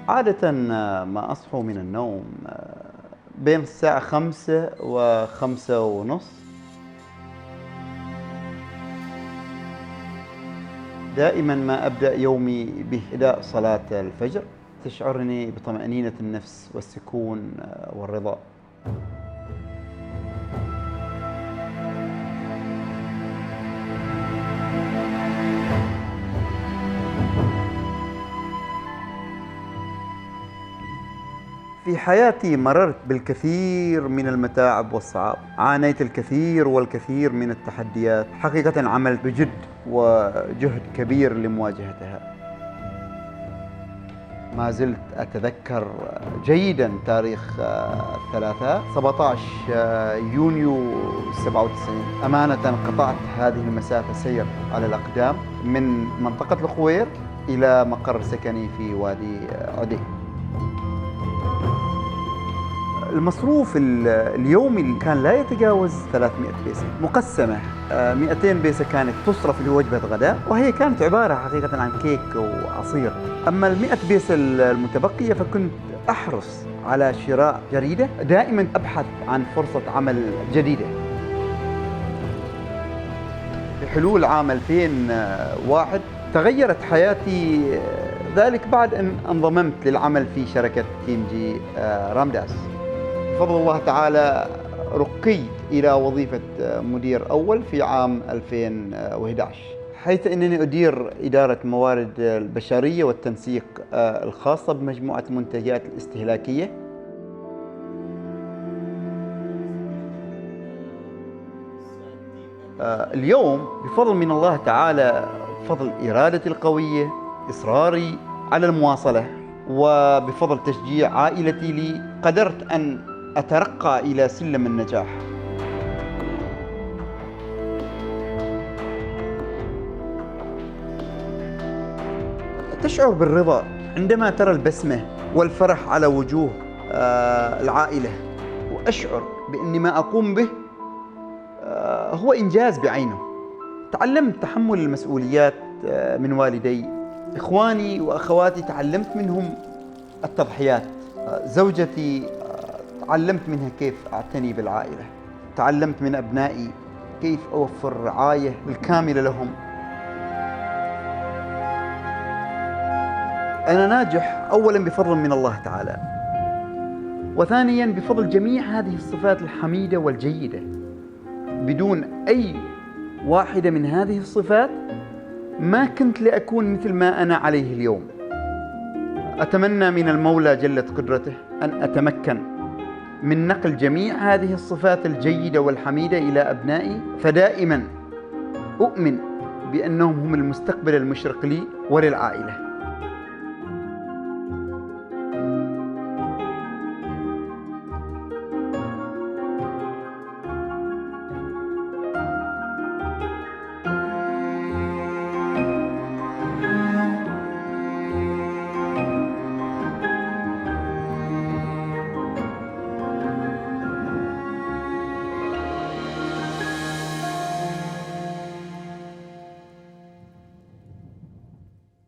عادة ما أصحو من النوم بين الساعة 5 و5 ونص. دائما ما أبدأ يومي بأداء صلاة الفجر، تشعرني بطمأنينة النفس والسكون والرضا. في حياتي مررت بالكثير من المتاعب والصعاب، عانيت الكثير والكثير من التحديات، حقيقة عملت بجد وجهد كبير لمواجهتها. ما زلت أتذكر جيدا تاريخ الثلاثاء 17 يونيو 97. أمانة قطعت هذه المسافة سير على الأقدام من منطقة الخوير إلى مقر سكني في وادي عدي. المصروف اليومي كان لا يتجاوز 300 بيسة مقسمة. 200 بيسة كانت تصرف لوجبة غداء، وهي كانت عبارة حقيقة عن كيك وعصير. أما 100 بيسة المتبقية فكنت أحرص على شراء جريدة، دائما أبحث عن فرصة عمل جديدة. بحلول عام 2001 تغيرت حياتي، ذلك بعد أن انضممت للعمل في شركة تيم جي رامداس. بفضل الله تعالى رقيت إلى وظيفة مدير أول في عام 2011، حيث أنني أدير إدارة موارد البشرية والتنسيق الخاصة بمجموعة المنتجات الاستهلاكية. اليوم بفضل من الله تعالى، بفضل إرادتي القوية، إصراري على المواصلة، وبفضل تشجيع عائلتي لي، قدرت أن أترقى إلى سلم النجاح. تشعر بالرضا عندما ترى البسمة والفرح على وجوه العائلة، وأشعر بأن ما أقوم به هو إنجاز بعينه. تعلمت تحمل المسؤوليات من والدي. إخواني وأخواتي تعلمت منهم التضحيات. زوجتي تعلمت منها كيف أعتني بالعائلة. تعلمت من أبنائي كيف أوفر الرعاية الكاملة لهم. أنا ناجح أولاً بفضل من الله تعالى، وثانياً بفضل جميع هذه الصفات الحميدة والجيدة. بدون أي واحدة من هذه الصفات ما كنت لأكون مثل ما أنا عليه اليوم. أتمنى من المولى جلت قدرته أن أتمكن من نقل جميع هذه الصفات الجيدة والحميدة إلى أبنائي، فدائما أؤمن بأنهم هم المستقبل المشرق لي وللعائلة.